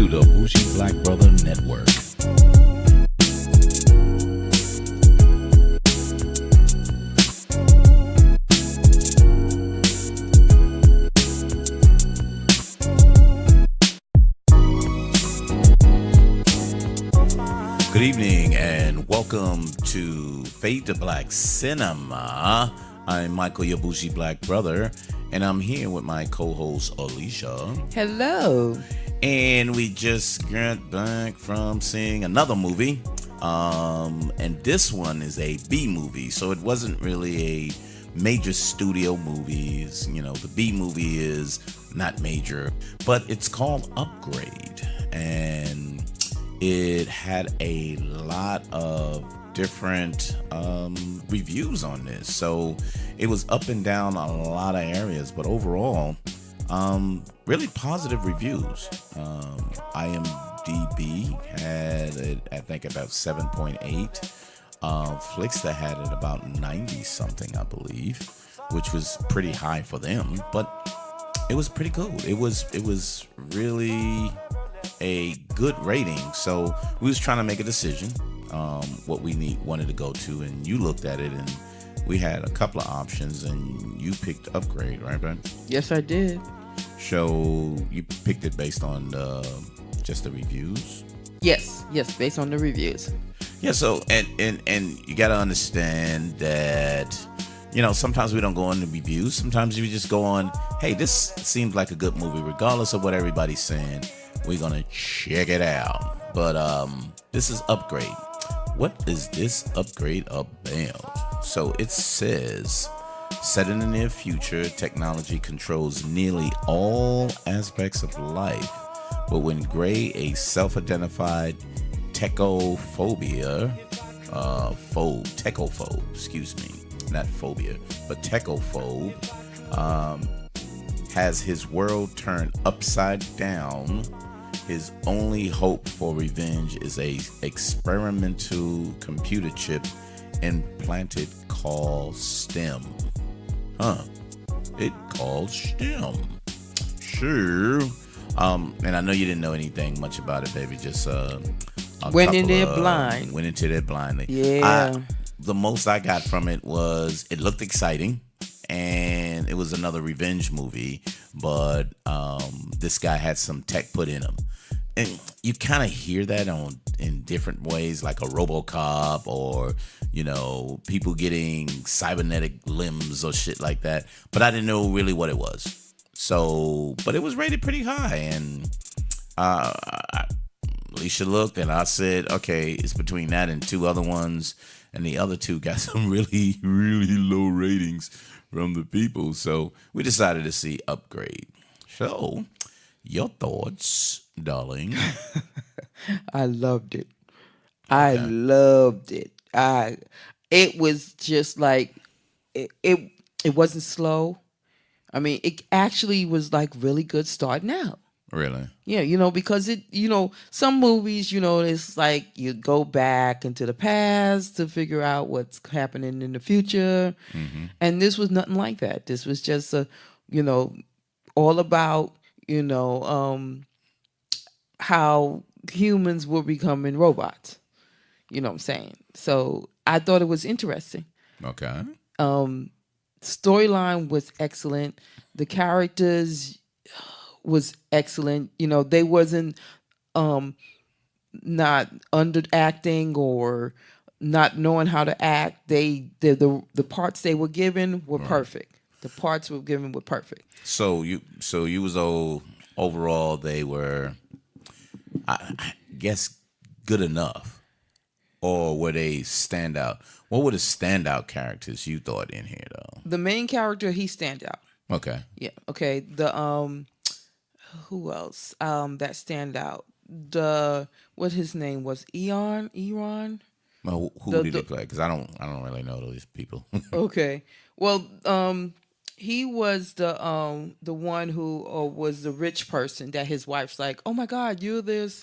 the Bougie Black Brother Network. Good evening and welcome to Fade to Black Cinema. I'm Michael, your Bougie Black Brother, and I'm here with my co-host Alicia. Hello. And we just got back from seeing another movie. And this one is a B movie, so it wasn't really a major studio movie. You know, the B movie is not major, but it's called Upgrade. And it had a lot of different reviews on this, so it was up and down a lot of areas, but overall really positive reviews. IMDb had it, I think, about 7.8. Flixster had it about 90 something, I believe, which was pretty high for them, but it was pretty good. It was really a good rating. So we was trying to make a decision what we wanted to go to, and you looked at it and we had a couple of options and you picked Upgrade, right, Ben? Yes, I did. So you picked it based on just the reviews? Yes, based on the reviews. Yeah, so and you got to understand that, you know, sometimes we don't go on the reviews. Sometimes we just go on, hey, this seems like a good movie regardless of what everybody's saying. We're gonna check it out. But this is Upgrade. What is this Upgrade about? So it says, set in the near future, technology controls nearly all aspects of life. But when Gray, a techophobe, has his world turned upside down, his only hope for revenge is a experimental computer chip implanted called STEM. It called STEM. Sure. And I know you didn't know anything much about it, baby. Just went in there blindly. Yeah. The most I got from it was it looked exciting, and it was another revenge movie, but this guy had some tech put in him. And you kind of hear that in different ways, like a RoboCop, or, you know, people getting cybernetic limbs or shit like that. But I didn't know really what it was. So, but it was rated pretty high, and Alicia looked, and I said, okay, it's between that and two other ones, and the other two got some really, really low ratings from the people. So we decided to see Upgrade. So, your thoughts, darling? I loved it. I loved it. It was just like it wasn't slow. I mean, it actually was like really good starting out. Really? Yeah, you know, because some movies, you know, it's like you go back into the past to figure out what's happening in the future. Mm-hmm. And this was nothing like that. This was just all about, how humans were becoming robots. You know what I'm saying? So I thought it was interesting. Okay. Storyline was excellent. The characters was excellent. You know, they wasn't not underacting or not knowing how to act. The parts they were given were perfect. The parts were given were perfect. So you was overall they were, I guess, good enough, or were they standout? What were the standout characters you thought in here though? The main character, he stand out. Okay. Yeah. Okay. The who else? That stand out. What his name was? Eron. Well, who did he play? Because I don't really know those people. Okay. Well, he was the one who was the rich person that his wife's like, oh my God, you're the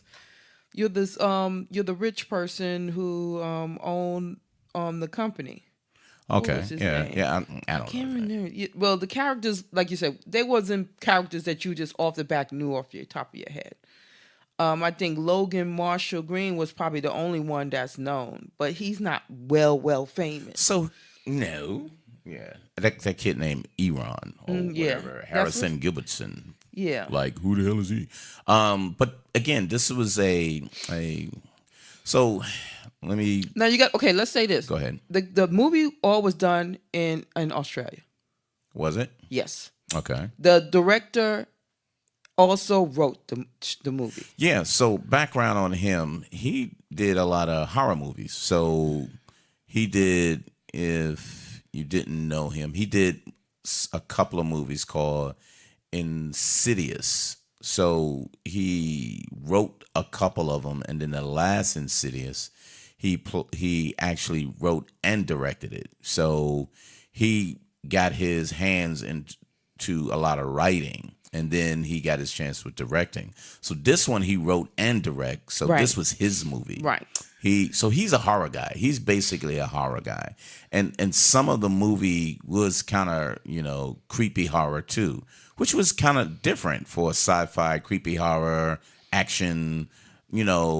rich person who owned the company. Okay. Yeah. I don't can't know. remember. Well, the characters, like you said, they wasn't characters that you just off the back knew off your top of your head. I think Logan Marshall Green was probably the only one that's known, but he's not well famous. So no, yeah, that kid named Eron or Yeah, whatever, that's what. Harrison Gilbertson. Yeah. Like who the hell is he? But again, this was a. So let me Now you got okay. Let's say this. go ahead. The movie all was done in Australia. Was it Yes. okay? The director also wrote the movie. Yeah. So background on him, he did a lot of horror movies. So he did. If you didn't know him, he did a couple of movies called Insidious. So he wrote a couple of them, and then the last Insidious, he actually wrote and directed it. So he got his hands into a lot of writing, and then he got his chance with directing. So this one he wrote and direct. So Right. this was his movie. Right. He's a horror guy. He's basically a horror guy. And some of the movie was kind of, creepy horror too, which was kind of different for sci-fi, creepy horror, action,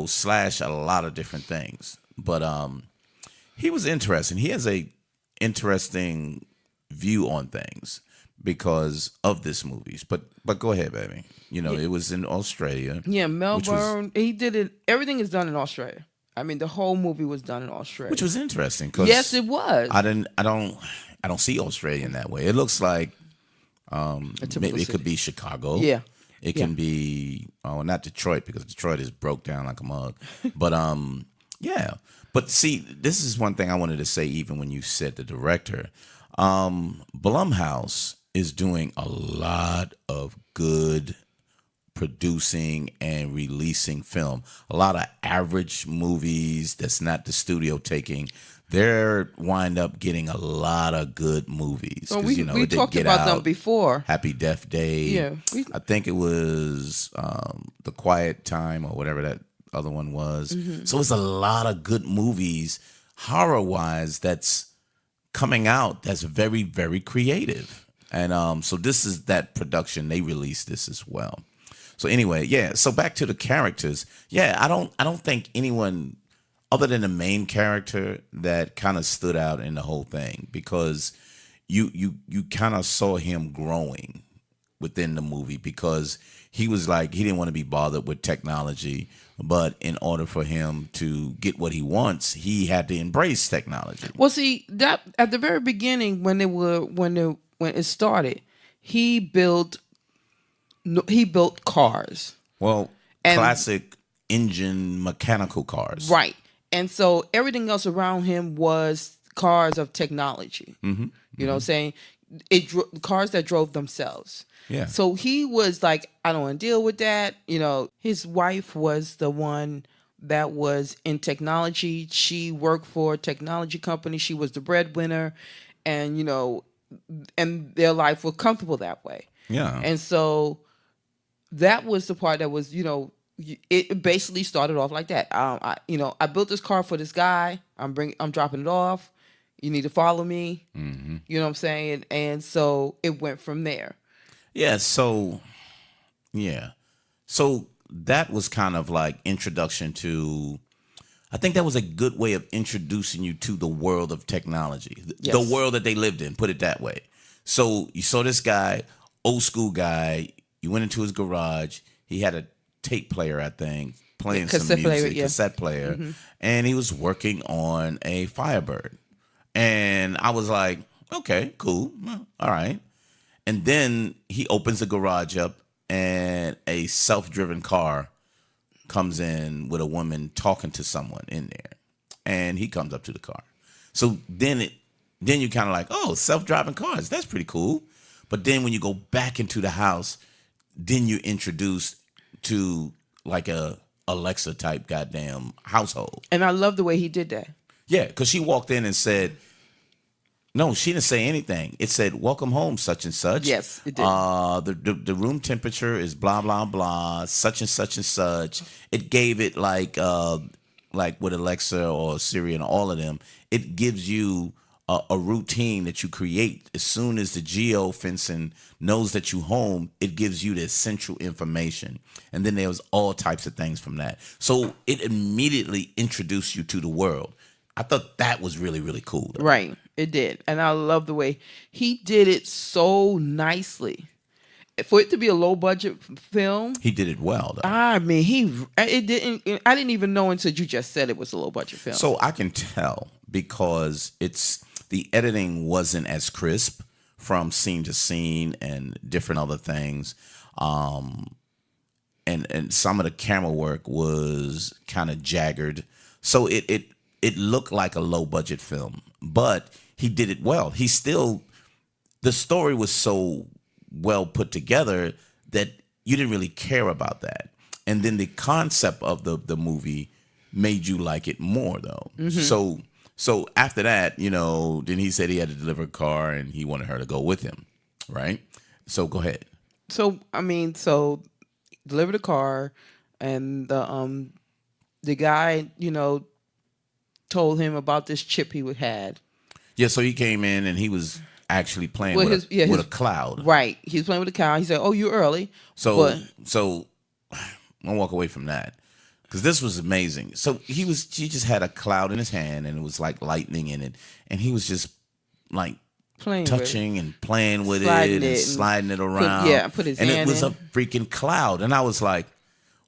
slash a lot of different things. But he was interesting. He has a interesting view on things because of this movies. But go ahead, baby. It was in Australia. Yeah, Melbourne. He did it. Everything is done in Australia. I mean, the whole movie was done in Australia. Which was interesting because yes, it was. I don't see Australia in that way. It looks like A typical maybe it city. could be Chicago. Yeah. It can be not Detroit because Detroit is broke down like a mug. But yeah. But see, this is one thing I wanted to say even when you said the director. Blumhouse is doing a lot of good producing and releasing film. A lot of average movies that's not the studio taking. They're wind up getting a lot of good movies. So 'Cause, we they talked Get about them Out, before. Happy Death Day. Yeah. I think it was The Quiet Time or whatever that other one was. Mm-hmm. So it's a lot of good movies, horror-wise, that's coming out that's very, very creative. And so this is that production. They released this as well. So anyway, yeah. So back to the characters. Yeah, I don't think anyone other than the main character that kind of stood out in the whole thing because you kind of saw him growing within the movie because he was like he didn't want to be bothered with technology, but in order for him to get what he wants, he had to embrace technology. Well, see that at the very beginning when it started, he built cars. Well, And- classic engine mechanical cars. Right. And so everything else around him was cars of technology. Mm-hmm. You know what I'm saying? Cars that drove themselves. Yeah. So he was like, I don't want to deal with that. His wife was the one that was in technology. She worked for a technology company. She was the breadwinner. And, and their life was comfortable that way. Yeah. And so that was the part that was, it basically started off like that. I built this car for this guy. I'm dropping it off. You need to follow me. Mm-hmm. You know what I'm saying? And so it went from there. Yeah. So that was kind of like introduction to. I think that was a good way of introducing you to the world of technology, Yes. the world that they lived in. Put it that way. So you saw this guy, old school guy. You went into his garage. He had a tape player, I think, playing some Cassette music, player, yeah. cassette player, and he was working on a Firebird. And I was like, okay, cool, well, all right. And then he opens the garage up, and a self-driven car comes in with a woman talking to someone in there, and he comes up to the car. So then you kind of like, oh, self-driving cars, that's pretty cool. But then when you go back into the house, then you're introduced to like a Alexa type goddamn household. And I love the way he did that. Yeah, because she walked in and said, no, she didn't say anything. It said, welcome home, such and such. Yes, it did. The room temperature is blah, blah, blah, such and such and such. It gave it like with Alexa or Siri and all of them, it gives you a routine that you create. As soon as the geofencing knows that you home, it gives you the essential information. And then there was all types of things from that. So it immediately introduced you to the world. I thought that was really, really cool, though. Right. It did. And I love the way he did it so nicely. For it to be a low budget film, He did it well, though. I mean, I didn't even know until you just said it was a low budget film. So I can tell because the editing wasn't as crisp from scene to scene and different other things. And some of the camera work was kind of jagged. So it looked like a low budget film, but he did it well. The story was so well put together that you didn't really care about that. And then the concept of the movie made you like it more, though. Mm-hmm. So after that, then he said he had to deliver a car and he wanted her to go with him, right? So go ahead. So delivered a car, and the guy, told him about this chip he had. Yeah, so he came in and he was actually playing with a cloud. Right. He was playing with a cloud. He said, "Oh, you're early." So I'll walk away from that because this was amazing. So he just had a cloud in his hand and it was like lightning in it, and he was just like touching and playing with it and sliding it around. Put his and hand it was in. a freaking cloud, and I was like,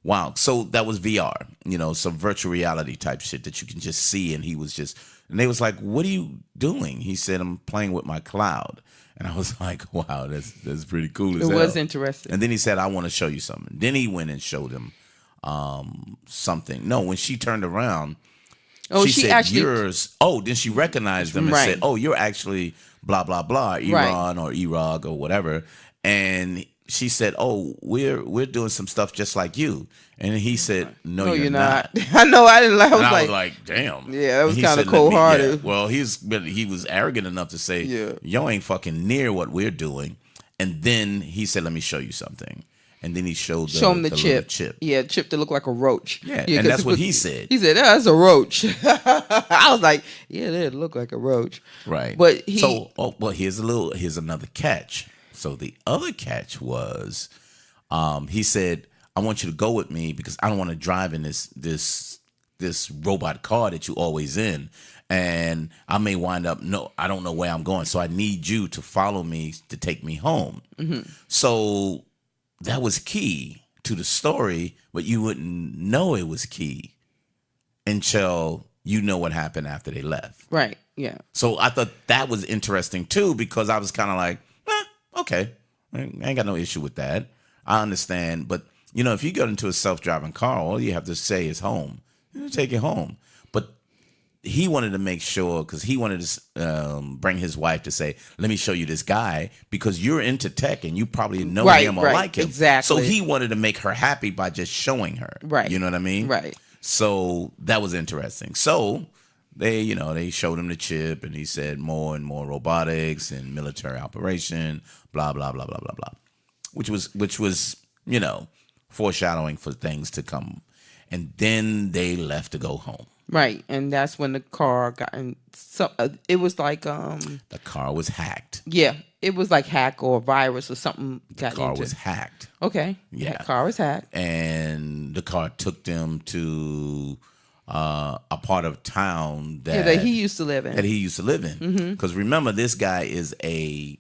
wow. So that was VR, some virtual reality type shit that you can just see, and he was just. And they was like, "What are you doing?" He said, "I'm playing with my cloud." And I was like, "Wow, that's pretty cool as hell." It was interesting. And then he said, "I want to show you something." Then he went and showed him something. No, when she turned around, she said, actually, "Yours." Oh, then she recognized him and said, "Oh, you're actually blah blah blah, Iran or Iraq or whatever." And she said, "Oh, we're doing some stuff just like you." And he said, "No, you're not." I know. I didn't like. I was like, "Damn." Yeah, that was kind of cold hearted. Yeah. Well, he was arrogant enough to say, "Yo ain't fucking near what we're doing." And then he said, "Let me show you something." And then he showed him the chip. Yeah, chip that looked like a roach. Yeah, and that's what he said. He said, "That's a roach." I was like, "Yeah, that looked like a roach." Right. But here's another catch. So the other catch was, he said, "I want you to go with me because I don't want to drive in this robot car that you always in, and I may wind up I don't know where I'm going, so I need you to follow me to take me home." Mm-hmm. So that was key to the story, but you wouldn't know it was key until you know what happened after they left. Right. Yeah. So I thought that was interesting too, because I was kind of like, okay, I ain't got no issue with that. I understand. But, if you get into a self-driving car, all you have to say is home. Take it home. But he wanted to make sure, because he wanted to bring his wife to say, "Let me show you this guy," because you're into tech and you probably know him or like him. Exactly. So he wanted to make her happy by just showing her. Right. You know what I mean? Right. So that was interesting. So they showed him the chip, and he said more and more robotics and military operation, blah blah blah blah blah blah, which was foreshadowing for things to come. And then they left to go home. Right, and that's when the car got in. So it was like the car was hacked. Yeah, it was like hack or virus or something. The car was hacked. Okay. Yeah, the car was hacked, and the car took them to a part of town that he used to live in. Because remember, this guy is a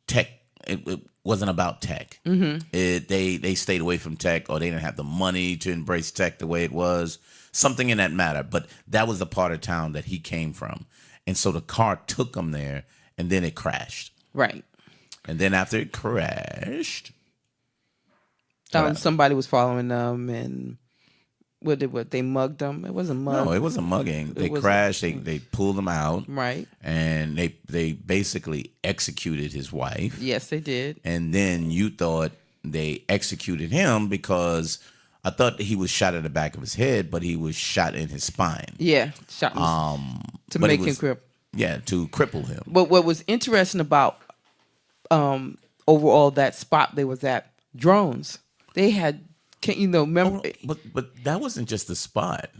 tech. It wasn't about tech. Mm-hmm. They stayed away from tech, or they didn't have the money to embrace tech the way it was. Something in that matter. But that was the part of town that he came from. And so the car took him there, and then it crashed. Right. And then after it crashed, somebody was following them, and they mugged them? It wasn't mugged. No, it wasn't mugging. They crashed. They pulled him out. Right. And they basically executed his wife. Yes, they did. And then you thought they executed him because I thought he was shot at the back of his head, but he was shot in his spine. Yeah, shot to make him cripple. Yeah, to cripple him. But what was interesting about overall that spot they was at, drones. They had, remember? But that wasn't just the spot.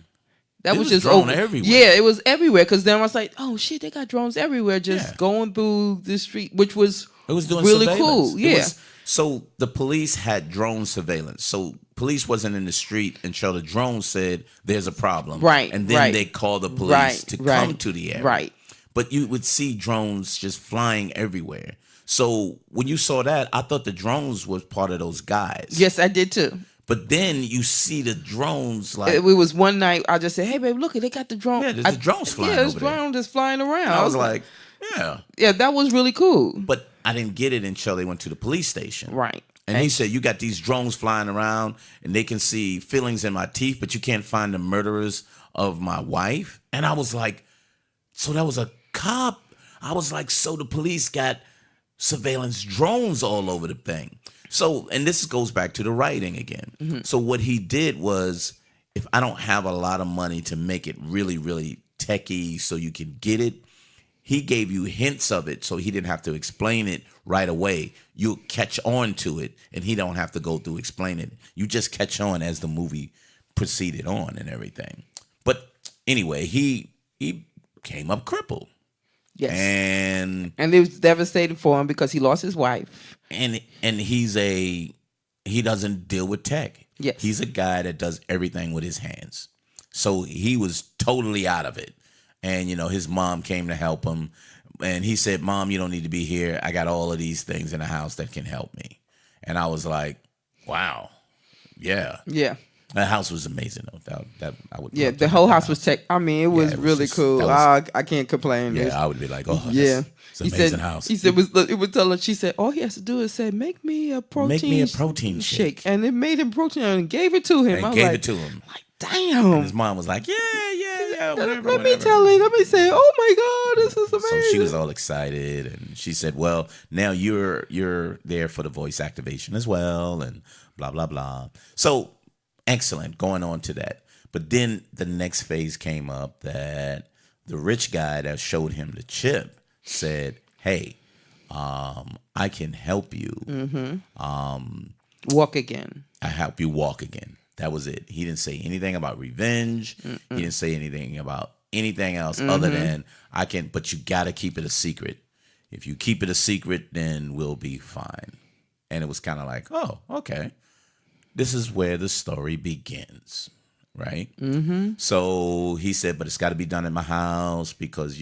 That It was was just drone everywhere. Yeah, it was everywhere. Because then I was like, oh shit, they got drones everywhere, just Yeah. going through the street, which was It was doing really surveillance. cool. It Yeah, was, so the police had drone surveillance. So police wasn't in the street until the drone said there's a problem. Right, And then right. they called the police Right, to right, come to the area. right. But you would see drones just flying everywhere. So when you saw that, I thought the drones was part of those guys. Yes, I did too. But then you see the drones like It was one night. I just said, "Hey, babe, look, they got the drone. Yeah, there's the drones flying Yeah, there's over there. drone just flying around." I was like, yeah. "Yeah, that was really cool." But I didn't get it until they went to the police station. Right. And he said, you got these drones flying around and they can see fillings in my teeth, but you can't find the murderers of my wife. And I was like, so that was a cop. I was like, so the police got surveillance drones all over the thing. So, and this goes back to the writing again. Mm-hmm. So what he did was, if I don't have a lot of money to make it really, really techie so you can get it, he gave you hints of it so he didn't have to explain it right away. You'll catch on to it and he don't have to go through explaining it. You just catch on as the movie proceeded on and everything. But anyway, he came up crippled. Yes. And it was devastating for him because he lost his wife. and he doesn't deal with tech. Yes. He's a guy that does everything with his hands. So he was totally out of it. And, his mom came to help him. And he said, Mom, you don't need to be here. I got all of these things in the house that can help me. And I was like, wow. Yeah. Yeah. The house was amazing, though. That I would. Yeah, love to the have whole that house was tech. I mean, it was it was really just- cool. that was- I can't complain. Yeah, I would be like, oh, Yeah. it's an amazing house. He said, it was tell her, she said, all he has to do is say, make me a protein shake. And it made him protein and gave it to him. And I was gave like, it to him. like, damn. And his mom was like, yeah, whatever. Let me whatever. tell him. Let me say, oh my God, this is amazing. So she was all excited, and she said, "Well, now you're there for the voice activation as well, and blah blah blah." So excellent, going on to that. But then the next phase came up that the rich guy that showed him the chip said, "Hey, I can help you. Walk again. I help you walk again." That was it. He didn't say anything about revenge. He didn't say anything about anything else other than I can, but you got to keep it a secret. If you keep it a secret, then we'll be fine. And it was kind of like, oh, okay. This is where the story begins, right? Mm-hmm. So he said, but it's got to be done in my house because,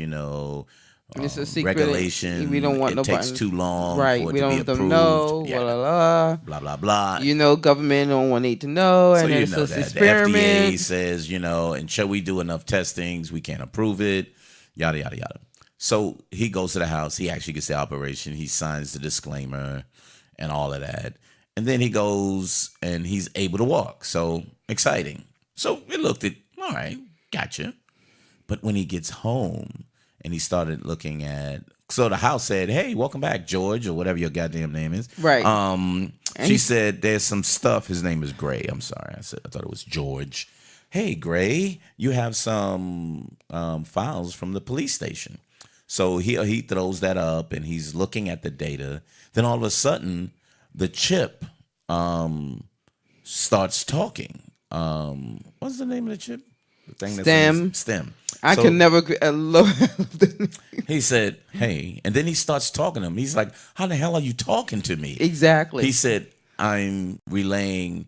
It's a secret. regulation. We don't want it takes nobody- too long Right. for it We to don't be want them approved. to know. Yeah. Blah, blah, Blah, blah, blah. blah. Government don't want need to know. So And you it's know just that experiment. the FDA says, until we do enough testings, we can't approve it, yada, yada, yada. So he goes to the house. He actually gets the operation. He signs the disclaimer and all of that. And then he goes and he's able to walk. So exciting. So we looked at, all right, gotcha. But when he gets home and he started looking at, so the house said, hey, welcome back, George, or whatever your goddamn name is. Right. She said, there's some stuff. His name is Gray. I'm sorry. I thought it was George. Hey, Gray, you have some files from the police station. So he throws that up and he's looking at the data. Then all of a sudden, the chip starts talking. What's the name of the chip? The thing STEM. I So can never love He said, hey, and then he starts talking to him. He's like, how the hell are you talking to me? Exactly. He said, I'm relaying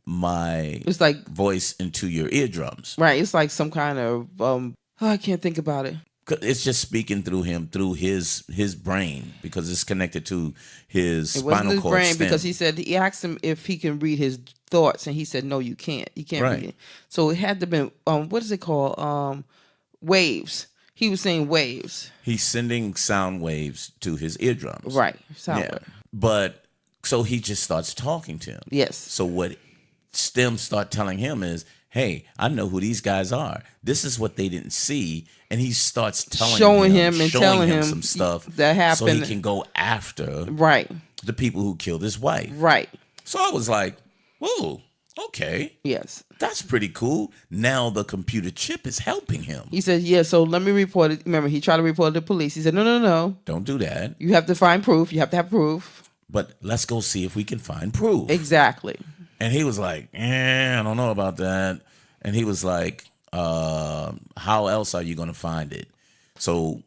my It's like voice into your eardrums. right. It's like some kind of I can't think about it. It's just speaking through him, through his brain, because it's connected to his It wasn't spinal his cord brain stem. because he asked him if he can read his thoughts, and he said no, you can't. You can't Right. read it. So it had to been what is it called? Waves. He was saying waves. He's sending sound waves to his eardrums. Right. Sound Yeah. wave. But so he just starts talking to him. Yes. So what STEM start telling him is, hey, I know who these guys are. This is what they didn't see. And he starts Showing him and showing telling him some stuff that so he happened. can go after Right. the people who killed his wife. Right. So I was like, whoa, okay. Yes. That's pretty cool. Now the computer chip is helping him. He said, yeah, so let me report it. Remember, he tried to report it to the police. He said, no. Don't do that. You have to find proof. You have to have proof. But let's go see if we can find proof. Exactly. And he was like, I don't know about that. And he was like, How else are you going to find it? So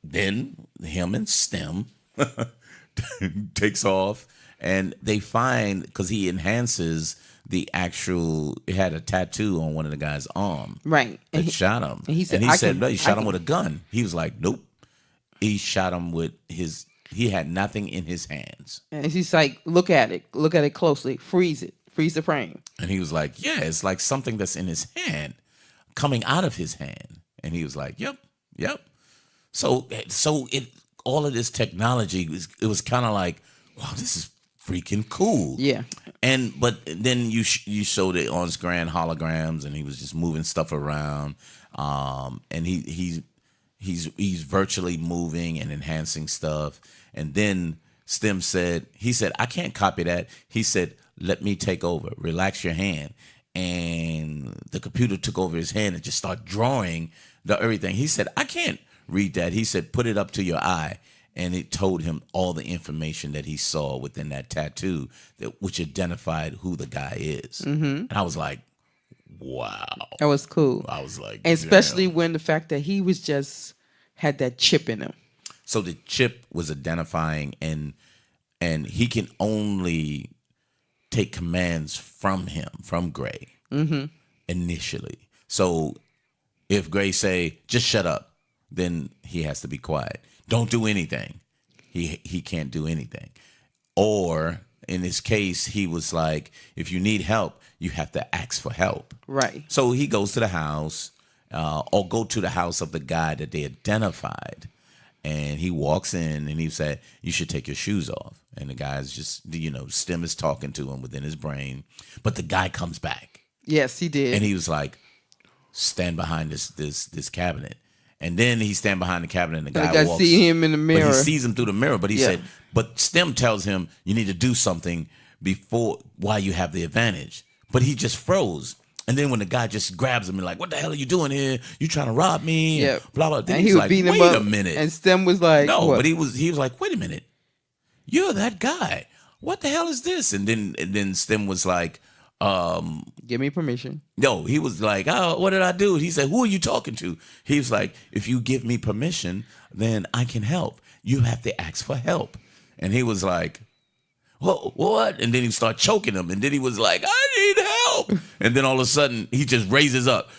then him and Stem takes off, and they find, because he enhances the actual. It had a tattoo on one of the guy's arm, Right. that shot him. And he said, no, he shot him with a gun. He was like, nope. He shot him with his. He had nothing in his hands. And he's like, look at it closely, freeze the frame. And he was like, yeah, it's like something that's in his hand coming out of his hand. And he was like, yep. So it all of this technology was kind of like, wow, this is freaking cool. Yeah. But then you showed it on screen holograms, and he was just moving stuff around. And he's virtually moving and enhancing stuff. And then Stem said, I can't copy that. He said, let me take over. Relax your hand. And the computer took over his hand and just started drawing the everything. He said, I can't read that. He said, put it up to your eye. And it told him all the information that he saw within that tattoo, which identified who the guy is. Mm-hmm. And I was like, wow. That was cool. I was like, and especially when the fact that he was just had that chip in him. So the chip was identifying, and he can only take commands from him, from Gray, initially. So if Gray say, just shut up, then he has to be quiet. Don't do anything. He can't do anything. Or in this case, he was like, if you need help, you have to ask for help. Right. So he goes to the house, or go to the house of the guy that they identified. And he walks in and he said, you should take your shoes off. And the guy's just, Stem is talking to him within his brain. But the guy comes back. Yes, he did. And he was like, stand behind this cabinet. And then he stand behind the cabinet, and the guy walks. See him in the mirror. But he sees him through the mirror. But he said, but Stem tells him, you need to do something while you have the advantage. But he just froze. And then when the guy just grabs him and like, what the hell are you doing here? You trying to rob me? Yeah. Blah, blah. Then and he's he was like, beating him wait up, a minute. And Stem was like, no, what? But he was like, wait a minute. You're that guy. What the hell is this? And then Stem was like, give me permission. No, he was like, oh, what did I do? He said, who are you talking to? He was like, if you give me permission, then I can help. You have to ask for help. And he was like, what? And then he started choking him. And then he was like, I need help. And then all of a sudden, he just raises up.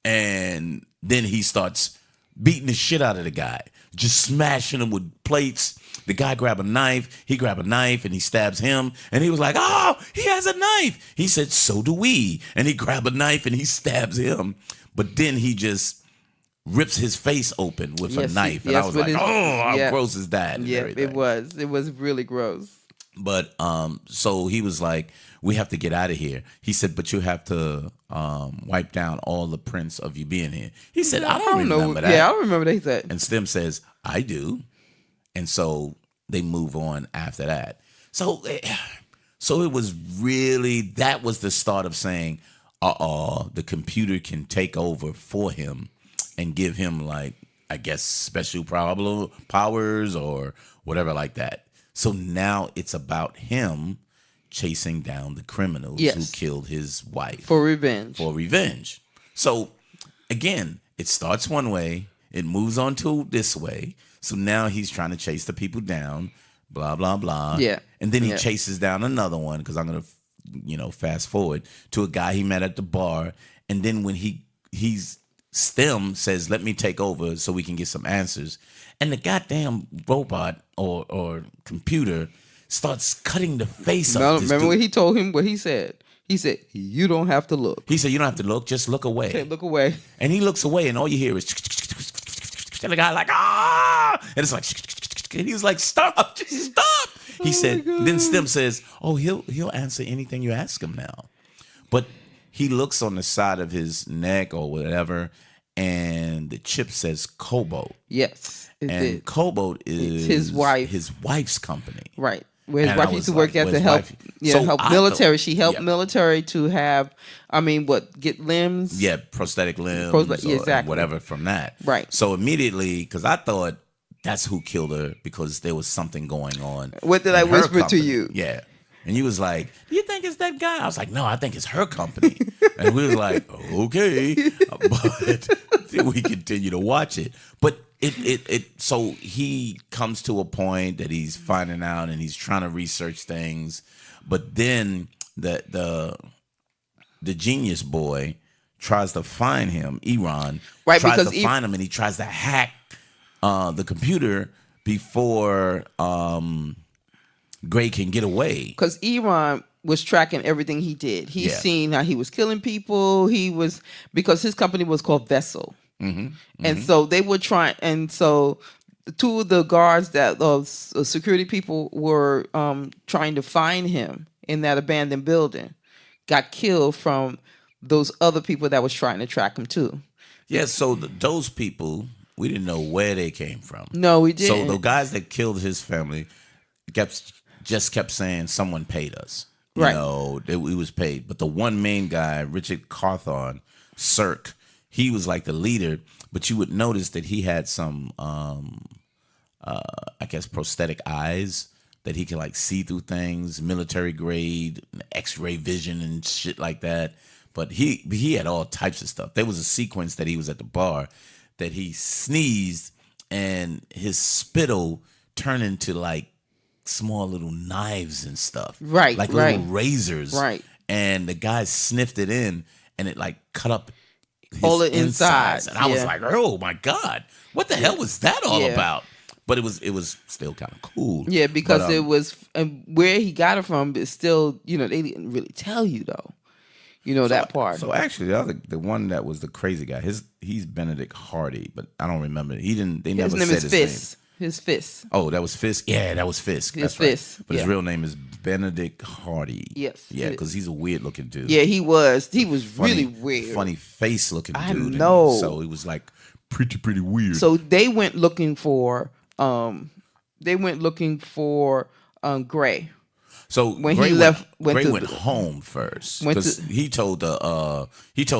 And then he starts beating the shit out of the guy, just smashing him with plates. The guy grabbed a knife. He grabbed a knife and he stabs him. And he was like, oh, he has a knife. He said, so do we. And he grabbed a knife and he stabs him. But then he just rips his face open with a knife. And I was like, how gross is that? Yeah, it was. It was really gross. But so he was like, we have to get out of here. He said, but you have to wipe down all the prints of you being here. He said, I don't remember that. Yeah, I remember that. He said. And Stem says, I do. And so they move on after that. So it was really, that was the start of saying, the computer can take over for him and give him, like, I guess, special powers or whatever like that. So now it's about him chasing down the criminals who killed his wife. For revenge. So, again, it starts one way. It moves on to this way. So now he's trying to chase the people down, blah, blah, blah. Yeah. And then he chases down another one, because I'm going to, fast forward to a guy he met at the bar. And then when he's Stem says, let me take over so we can get some answers. And the goddamn robot or computer starts cutting the face off. Remember when he told him what he said? He said, you don't have to look. He said, you don't have to look, just look away. Okay, look away. And he looks away, and all you hear is, and the guy like, ah! And it's like, and he was like, stop, just stop. He said, then Stem says, oh, he'll answer anything you ask him now. But he looks on the side of his neck or whatever, and the chip says Cobalt. Yes. And Cobalt is his wife. His wife's company. Right. Where his wife used to work at to help, help military. She helped military to have, get limbs? Yeah, prosthetic limbs, exactly. whatever from that. Right. So immediately, because I thought that's who killed her, because there was something going on. What did I whisper to you? Yeah. And you was like, do you think think it's that guy? I was like, no, I think it's her company. And we was like, okay. But we continue to watch it. But so he comes to a point that he's finding out and he's trying to research things. But then the genius boy tries to find him, Iran, right, tries to find him, and he tries to hack the computer before Gray can get away. Because Iran was tracking everything he did. He's seen how he was killing people. Because his company was called Vessel. And so they were trying, and so the two of the guards security people were trying to find him in that abandoned building, got killed from those other people that was trying to track him too. Yeah, so those people, we didn't know where they came from. No, we didn't. So the guys that killed his family kept saying someone paid us. Right. You know, we was paid. But the one main guy, Richard Carthon, Cirque, he was like the leader, but you would notice that he had some, I guess, prosthetic eyes that he could like see through things, military grade, X-ray vision and shit like that. But he had all types of stuff. There was a sequence that he was at the bar that he sneezed and his spittle turned into like small little knives and stuff. Right, like right. little razors. Right. And the guy sniffed it in and it like cut up all the insides. insides. And I was like, oh my God, what the hell was that all about? But it was still kind of cool. Yeah, because it was, and where he got it from is still, they didn't really tell you though. That part. So actually, the one that was the crazy guy, he's Benedict Hardy, but I don't remember. They never said his name. His Fisk. Oh, that was Fisk? Yeah, that was Fisk. That's Fisk. Right. But his real name is Benedict Hardy. Yes. Yeah, because he's a weird looking dude. Yeah, he was. He was really weird. Funny face looking dude. I know. And so it was like pretty weird. So they went looking for Gray. So when Gray he went home first because he told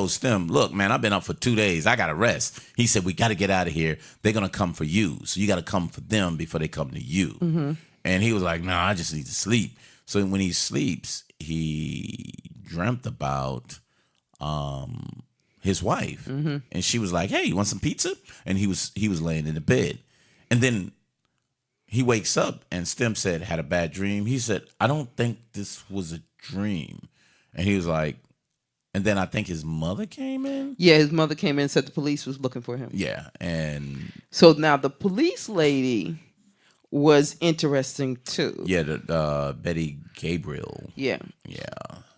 Stem, look, man, I've been up for 2 days. I got to rest. He said, we got to get out of here. They're going to come for you. So you got to come for them before they come to you. Mm-hmm. And he was like, no, I just need to sleep. So when he sleeps, he dreamt about his wife. Mm-hmm. And she was like, hey, you want some pizza? And he was laying in the bed. And then he wakes up and Stem said, had a bad dream. He said, I don't think this was a dream. And he was like, and then I think his mother came in. Yeah, his mother came in and said the police was looking for him. Yeah. And so now the police lady was interesting too. Yeah, the Betty Gabriel. Yeah. Yeah.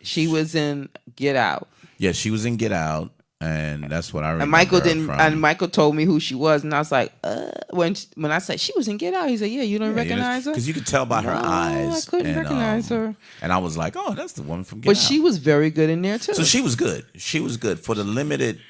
She was in Get Out. Yeah, she was in Get Out. And that's what I remember. And Michael And Michael told me who she was, and I was like, when I said she was in Get Out, he said, yeah, you don't recognize her? Because you could tell by her eyes. I couldn't recognize her. And I was like, oh, that's the woman from Get But Out. she was very good in there too. So she was good. She was good for the limited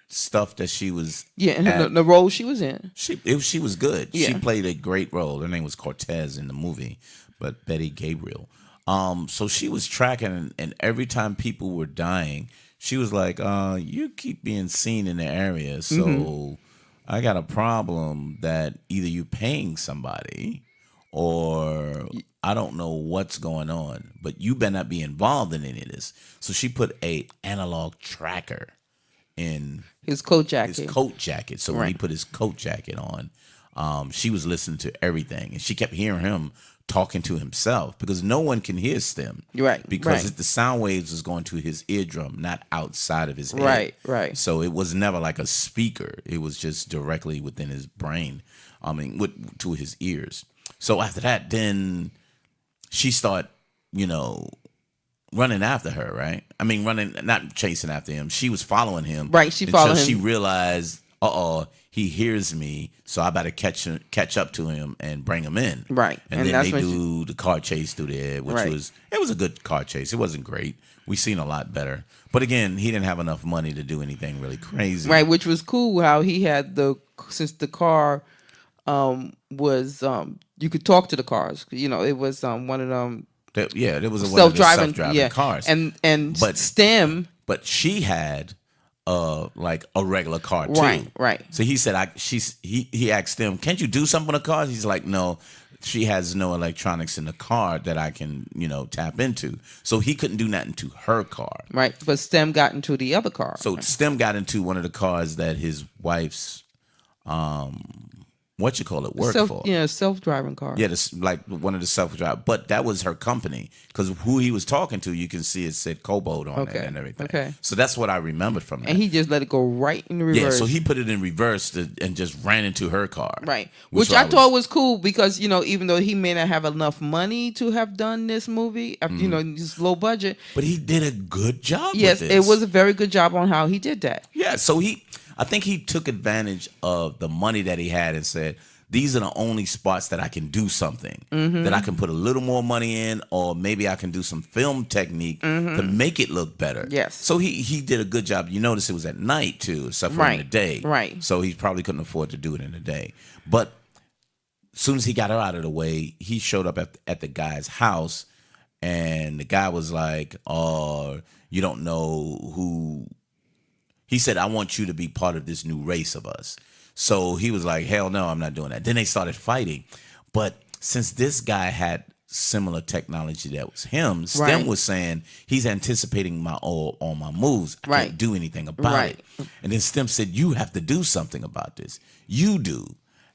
stuff that she was. Yeah, and the role she was in. She was good. Yeah. She played a great role. Her name was Cortez in the movie, but Betty Gabriel. So she was tracking, and every time people were dying, she was like, you keep being seen in the area, so I got a problem that either you paying somebody or I don't know what's going on, but you better not be involved in any of this. So she put a analog tracker in his coat jacket. So when he put his coat jacket on, she was listening to everything, and she kept hearing him talking to himself because no one can hear Stem. Right. Because the sound waves was going to his eardrum, not outside of his head. Right. So it was never like a speaker. It was just directly within his brain, to his ears. So after that, then she started, running after her, right? I mean, not chasing after him. She was following him. Right, she followed him. She realized, he hears me, so I better catch up to him and bring him in. Right. And then they do the car chase through there, which was a good car chase. It wasn't great. We seen a lot better. But again, he didn't have enough money to do anything really crazy. Right, which was cool how he had since the car was you could talk to the cars. It was one of them. There was a self-driving cars. But Stem. But she had like a regular car too. Right. So he said, he asked them, can't you do something with a car? He's like, no. she has no electronics in the car that I can, tap into. So he couldn't do nothing to her car. Right. But Stem got into the other car. So Stem got into one of the cars that his wife's, worked for. Yeah, self-driving car. Yeah, this, like one of the self-drive. But that was her company, because who he was talking to, you can see it said Cobalt on it and everything. Okay. So that's what I remembered from that. And he just let it go right in the reverse. Yeah, so he put it in reverse and just ran into her car. Right. Which I thought was cool because, even though he may not have enough money to have done this movie, just low budget. But he did a good job Yes, with this. it was a very good job on how he did that. Yeah, so I think he took advantage of the money that he had and said, these are the only spots that I can do something, that I can put a little more money in, or maybe I can do some film technique to make it look better. Yes. So he did a good job. You notice it was at night too, except for in the day. Right. So he probably couldn't afford to do it in the day. But as soon as he got her out of the way, he showed up at the guy's house, and the guy was like, "Oh, you don't know who." He said, I want you to be part of this new race of us. So he was like, hell no, I'm not doing that. Then they started fighting. But since this guy had similar technology that was him, Stem was saying he's anticipating all my moves. I can't do anything about it. And then Stem said, you have to do something about this. You do.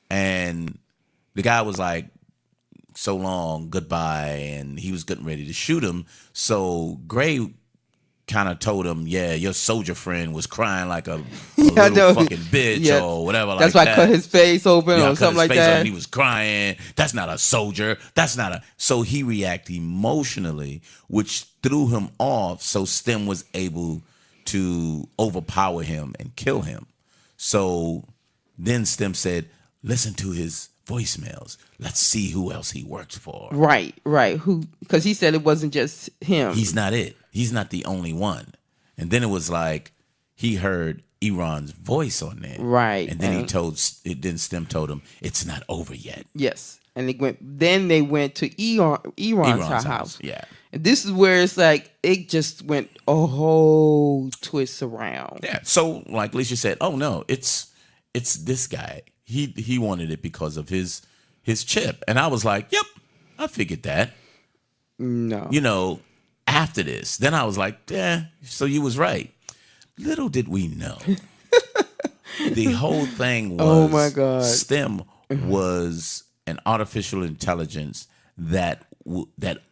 And the guy was like, so long, goodbye. And he was getting ready to shoot him. So Gray kind of told him, yeah, your soldier friend was crying like a little fucking bitch or whatever. That's like why I cut his face open or something like that. And he was crying. That's not a soldier. That's not a. So he reacted emotionally, which threw him off. So Stem was able to overpower him and kill him. So then Stem said, listen to his voicemails. Let's see who else he works for. Right. Who? Because he said it wasn't just him. He's not it. He's not the only one. And then it was like he heard Iran's voice on there. Right. And then then Stem told him it's not over yet. Yes. And they went to Iran's house. Yeah. And this is where it's like it just went a whole twist around. Yeah. So like Alicia said, oh no, it's this guy. He wanted it because of his chip. And I was like, yep, I figured that. No. After this, then I was like, yeah, so you was right. Little did we know. The whole thing was, oh my God, Stem was an artificial intelligence that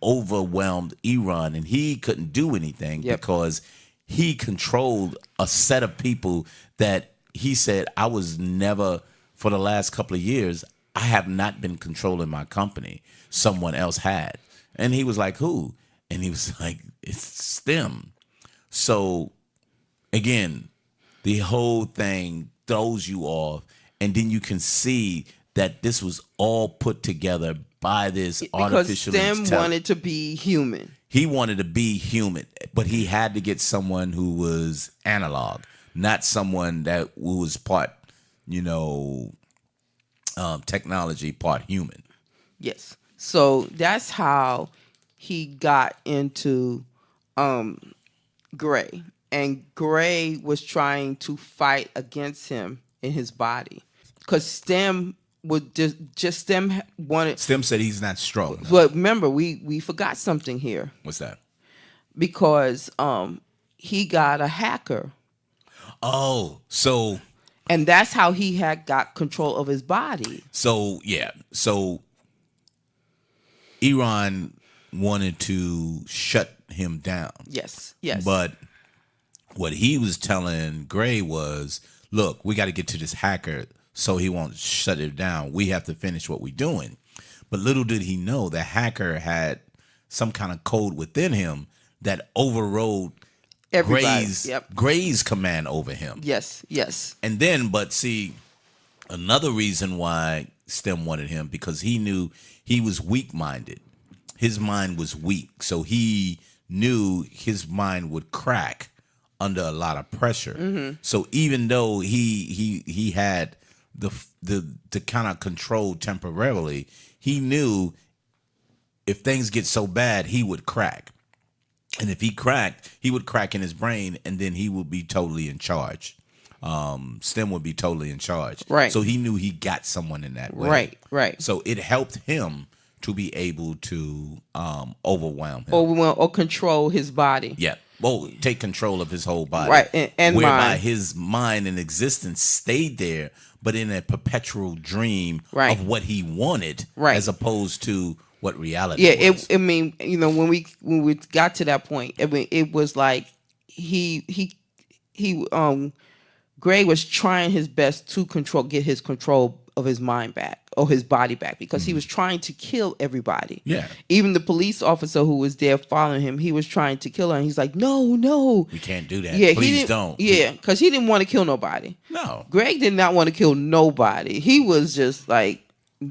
overwhelmed Iran, and he couldn't do anything because he controlled a set of people that he said, I was never, for the last couple of years, I have not been controlling my company. Someone else had. And he was like, who? And he was like, it's Stem. So, again, the whole thing throws you off. And then you can see that this was all put together by this artificial intelligence. Because Stem wanted to be human. He wanted to be human, but he had to get someone who was analog, not someone that was part, technology, part human. Yes. So that's how he got into Gray. And Gray was trying to fight against him in his body. Because Stem would Stem wanted. Stem said he's not strong enough. But remember, we forgot something here. What's that? Because he got a hacker. Oh, so. And that's how he had got control of his body. So, yeah. So, Iran wanted to shut him down. Yes. But what he was telling Gray was, look, we got to get to this hacker so he won't shut it down. We have to finish what we're doing. But little did he know the hacker had some kind of code within him that overrode Gray's command over him. Yes. And then, but see, another reason why Stem wanted him, because he knew he was weak-minded. His mind was weak, so he knew his mind would crack under a lot of pressure. Mm-hmm. So even though he had the kind of control temporarily, he knew if things get so bad, he would crack. And if he cracked, he would crack in his brain, and then he would be totally in charge STEM would be totally in charge. Right. So he knew he got someone in that way. Right, right. So it helped him to be able to overwhelm him. Or control his body. Yeah. Well, take control of his whole body. Right, and whereby mind. his mind and existence stayed there, but in a perpetual dream Right. of what he wanted, Right. as opposed to what reality Yeah, was. I mean, when we got to that point, I mean, it was like Gray was trying his best to get his control of his mind back or his body back, because he was trying to kill everybody. Yeah. Even the police officer who was there following him, he was trying to kill her, and he's like, no. We can't do that. Yeah, Please don't. Yeah, because he didn't want to kill nobody. No. Greg did not want to kill nobody. He was just like,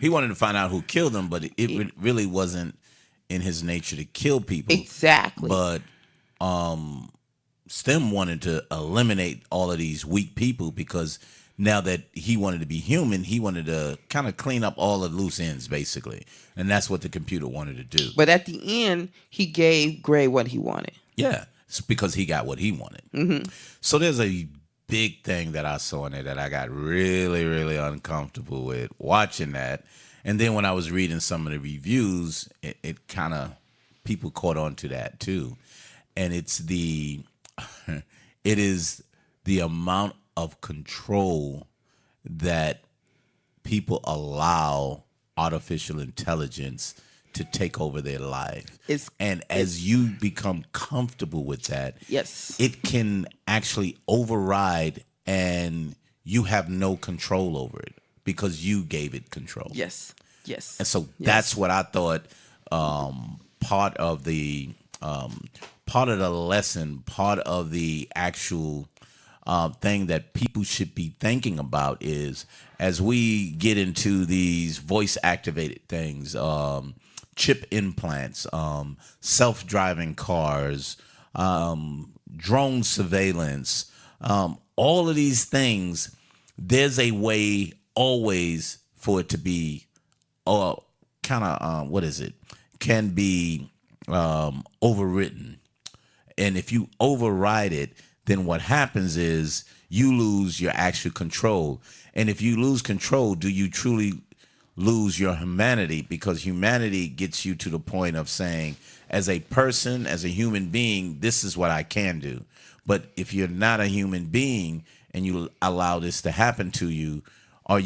He wanted to find out who killed him, but it really wasn't in his nature to kill people. exactly. But STEM wanted to eliminate all of these weak people, because now that he wanted to be human, he wanted to kind of clean up all the loose ends, basically. And that's what the computer wanted to do. But at the end, he gave Gray what he wanted. Yeah, it's because he got what he wanted. Mm-hmm. So there's a big thing that I saw in there that I got really, really uncomfortable with watching that. And then when I was reading some of the reviews, it kind of, people caught on to that too. And it is the amount of control that people allow artificial intelligence to take over their life. As you become comfortable with that, Yes. it can actually override, and you have no control over it because you gave it control. Yes. And so that's what I thought part of the lesson, part of the actual thing that people should be thinking about is, as we get into these voice activated things, chip implants, self-driving cars, drone surveillance, all of these things, there's a way always for it to be can be overwritten. And if you override it, then what happens is you lose your actual control. And if you lose control, do you truly lose your humanity? Because humanity gets you to the point of saying, as a person, as a human being, this is what I can do. But if you're not a human being and you allow this to happen to you, do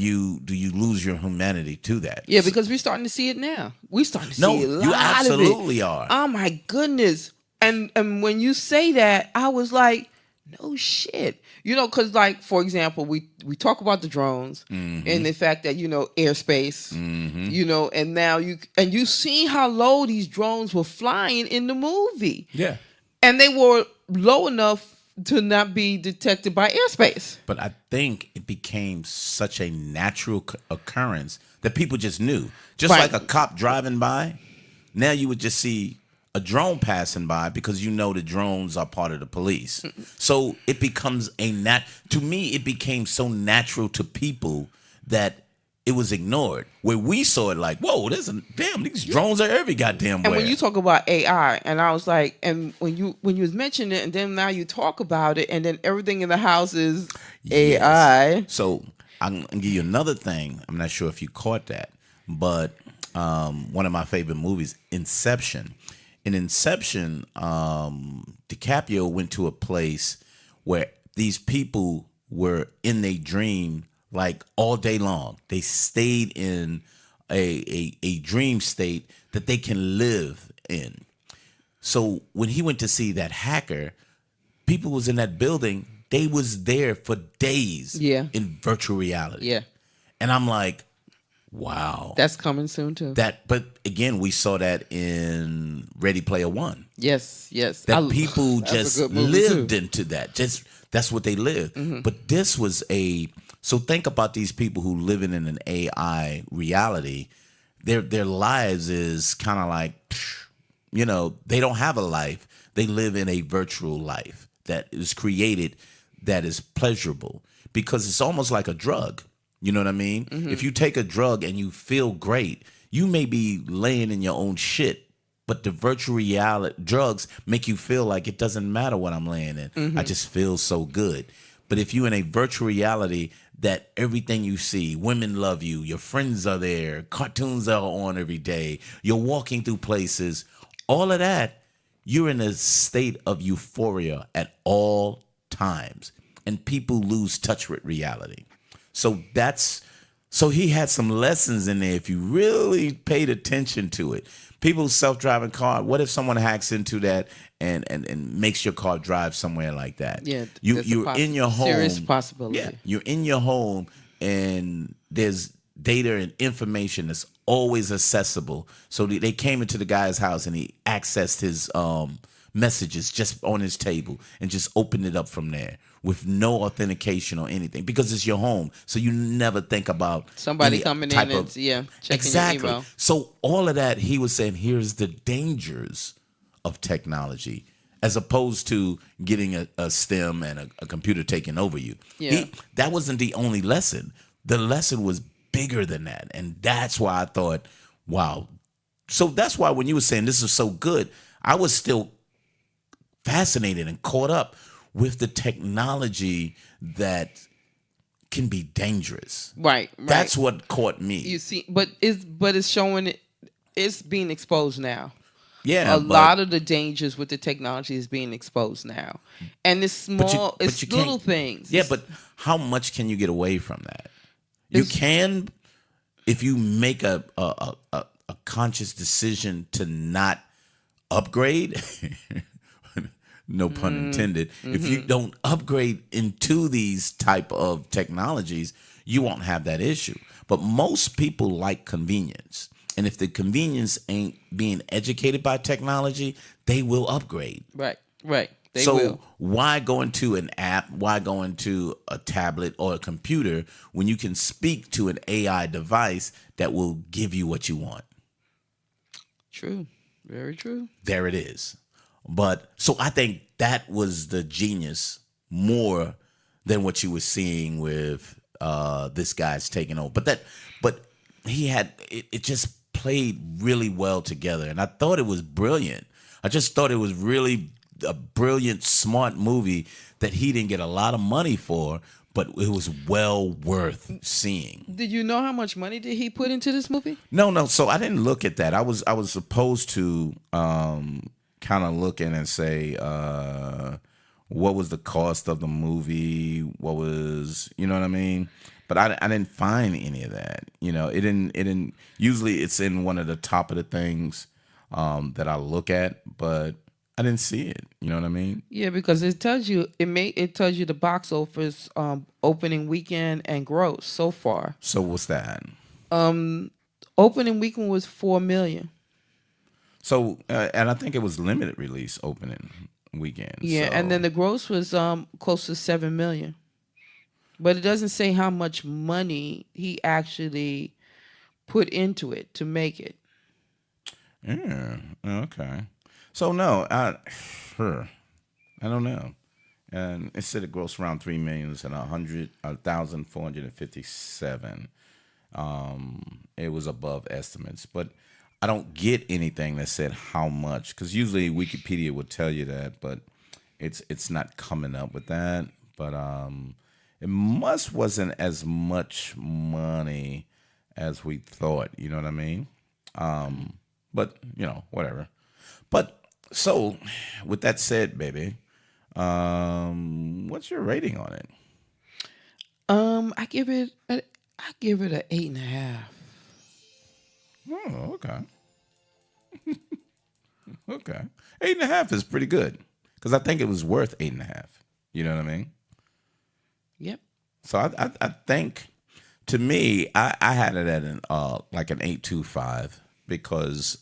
you lose your humanity to that? Yeah, because we're starting to see it now. We're starting to see a lot you absolutely of it. are. Oh my goodness. And when you say that, I was like, no shit. Because like, for example, we talk about the drones and the fact that, airspace, and now you see how low these drones were flying in the movie. Yeah. And they were low enough to not be detected by airspace. But I think it became such a natural occurrence that people just knew. Just Right. like a cop driving by, now you would just see a drone passing by because the drones are part of the police. So it becomes to me, it became so natural to people that it was ignored. Where we saw it like, whoa, these drones are every goddamn And where. when you talk about AI, and I was like, and when you was mentioning it, and then now you talk about it, and then everything in the house is AI. Yes. So I'm gonna give you another thing. I'm not sure if you caught that, but one of my favorite movies, Inception. In Inception, DiCaprio went to a place where these people were in their dream like all day long. They stayed in a dream state that they can live in. So when he went to see that hacker, people was in that building. They was there for days in virtual reality. Yeah. And I'm like, wow. That's coming soon too. But again, we saw that in Ready Player One. Yes. That people that's a just good movie, lived too. into that. That's what they lived. But this was so think about these people who living in an AI reality. Their lives is kind of like, they don't have a life. They live in a virtual life that is created that is pleasurable, because it's almost like a drug. You know what I mean? If you take a drug and you feel great, you may be laying in your own shit, but the virtual reality drugs make you feel like it doesn't matter what I'm laying in. I just feel so good. But if you're in a virtual reality that everything you see, women love you, your friends are there, cartoons are on every day, you're walking through places, all of that, you're in a state of euphoria at all times. And people lose touch with reality. So he had some lessons in there if you really paid attention to it. People's self-driving car, what if someone hacks into that and makes your car drive somewhere like that? Yeah, You're in your home. Serious possibility. Yeah, you're in your home and there's data and information that's always accessible. So they came into the guy's house and he accessed his messages just on his table and just opened it up from there with no authentication or anything because it's your home. So you never think about somebody coming in and checking exactly. your email. So all of that, he was saying, here's the dangers of technology as opposed to getting a STEM and a computer taking over you. Yeah. That wasn't the only lesson. The lesson was bigger than that. And that's why I thought, wow. So that's why when you were saying this is so good, I was still fascinated and caught up with the technology that can be dangerous. Right. That's what caught me. You see, but it's showing it's being exposed now. Yeah, a lot of the dangers with the technology is being exposed now, and it's small, it's little things. Yeah, but how much can you get away from that? You can, if you make a conscious decision to not upgrade. No pun intended. Mm-hmm. If you don't upgrade into these type of technologies, you won't have that issue. But most people like convenience. And if the convenience ain't being educated by technology, they will upgrade. Right. They so will. Why go into an app? Why go into a tablet or a computer when you can speak to an AI device that will give you what you want? True. Very true. There it is. But so I think that was the genius more than what you were seeing with this guy's taking over. But he had it just played really well together, and I thought it was brilliant. I just thought it was really a brilliant, smart movie that he didn't get a lot of money for, but it was well worth seeing. Did you know how much money did he put into this movie? No. So I didn't look at that. I was supposed to. Kind of looking and say, what was the cost of the movie? What was, you know what I mean? But I didn't find any of that. You know, it didn't. Usually, it's in one of the top of the things that I look at, but I didn't see it. You know what I mean? Yeah, because it tells you it tells you the box office opening weekend and gross so far. So what's that? Opening weekend was $4 million. So, and I think it was limited release opening weekend. Yeah, so. And then the gross was close to $7 million. But it doesn't say how much money he actually put into it to make it. Yeah, okay. So, no, I don't know. And it said it grossed around $3 million and 1,457. It was above estimates, but I don't get anything that said how much, because usually Wikipedia would tell you that, but it's not coming up with that. But it wasn't as much money as we thought. You know what I mean? But you know, whatever. But so, with that said, baby, what's your rating on it? I give it an 8.5. Oh, okay. Okay. 8.5 is pretty good. Because I think it was worth 8.5. You know what I mean? Yep. So I think, to me, I had it at an 8.25 because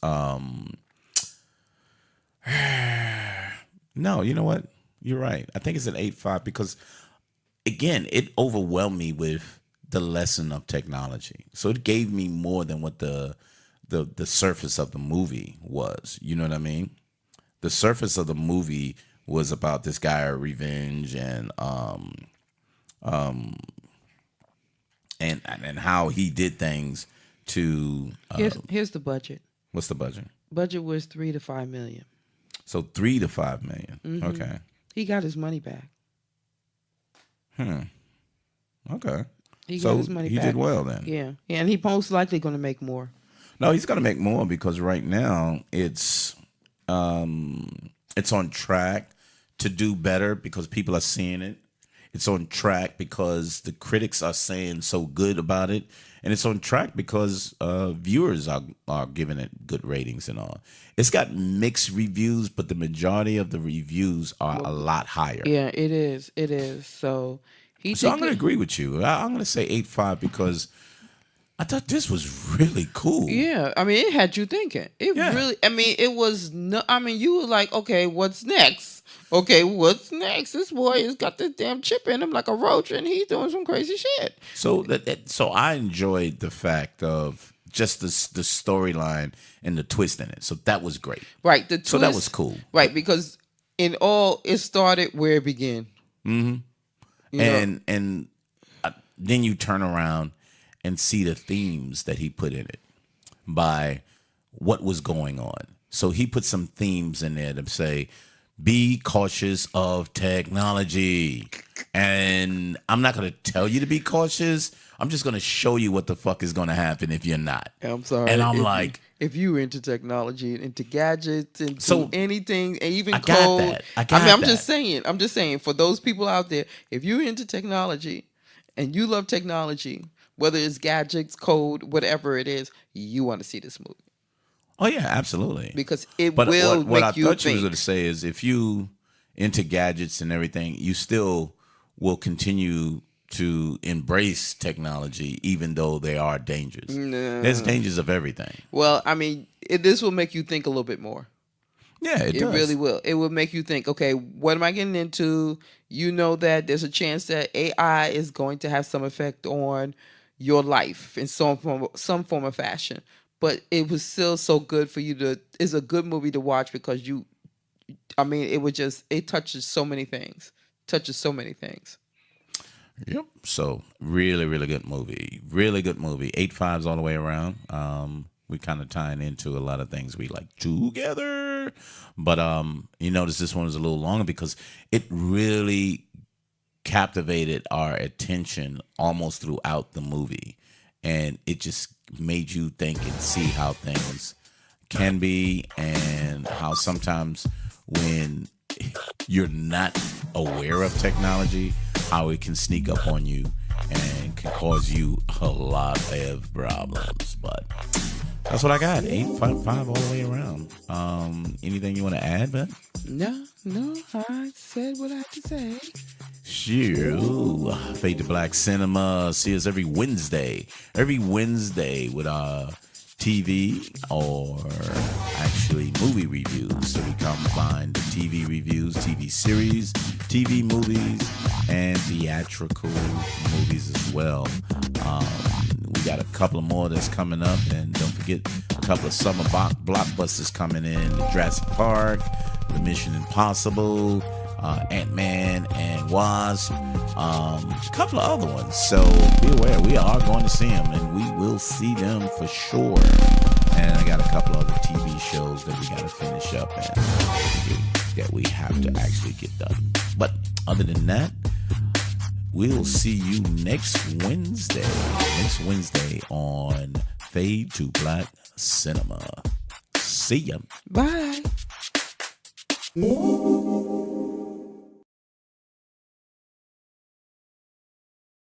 no, you know what? You're right. I think it's an 8.5 because, again, it overwhelmed me with the lesson of technology. So it gave me more than what the surface of the movie was. You know what I mean? The surface of the movie was about this guy revenge and how he did things to. Here's the budget. What's the budget? Budget was $3 to $5 million. So $3 to $5 million. Mm-hmm. Okay. He got his money back. Okay. He So got his money he back. did well then. Yeah, and he most likely going to make more. No, he's going to make more because right now it's on track to do better because people are seeing it. It's on track because the critics are saying so good about it, and it's on track because viewers are giving it good ratings and all. It's got mixed reviews, but the majority of the reviews are a lot higher. Yeah, it is. It is. So I'm going to agree with you. I'm going to say 8.5 because I thought this was really cool. Yeah, I mean, it had you thinking. It really. I mean, it was. No, I mean, you were like, okay, what's next? Okay, what's next? This boy has got this damn chip in him like a roach, and he's doing some crazy shit. So so I enjoyed the fact of just the storyline and the twist in it. So that was great. Right. The twist, so that was cool. Right, because it started where it began. Mm-hmm. And then you turn around and see the themes that he put in it by what was going on. So he put some themes in there to say, be cautious of technology. And I'm not going to tell you to be cautious. I'm just going to show you what the fuck is going to happen if you're not. I'm sorry. And I'm if you into technology, into gadgets, into so, anything, and even I code. got that. I'm just saying, for those people out there, if you're into technology and you love technology, whether it's gadgets, code, whatever it is, you want to see this movie. Oh yeah, absolutely. Because it but will what make you thought think. You was going to say is if you into gadgets and everything, you still will continue to embrace technology, even though there are dangers. No. There's dangers of everything. Well, I mean, this will make you think a little bit more. Yeah, it does. It really will. It will make you think, okay, what am I getting into? You know that there's a chance that AI is going to have some effect on your life in some form of fashion. But it was still so good for you it's a good movie to watch because it touches so many things. Yep. So really, really good movie. Really good movie. 8.5s all the way around. We kind of tying into a lot of things we like together. But you notice this one was a little longer because it really captivated our attention almost throughout the movie. And it just made you think and see how things can be and how sometimes when you're not aware of technology, how it can sneak up on you and can cause you a lot of problems. But that's what I got. 8.5 all the way around. Anything you want to add, Ben? No, I said what I had to say. Sure. Fade to Black Cinema. See us every Wednesday. With TV or actually movie reviews. So we combine the TV reviews, TV series, TV movies, and theatrical movies as well. We got a couple of more that's coming up, and don't forget a couple of summer blockbusters coming in. The Jurassic Park, The Mission Impossible, Ant-Man and Wasp, a couple of other ones. So be aware, we are going to see them, and we will see them for sure. And I got a couple of other TV shows that we got to finish up and that we have to actually get done. But other than that, we'll see you next Wednesday on Fade to Black Cinema. See ya. Bye.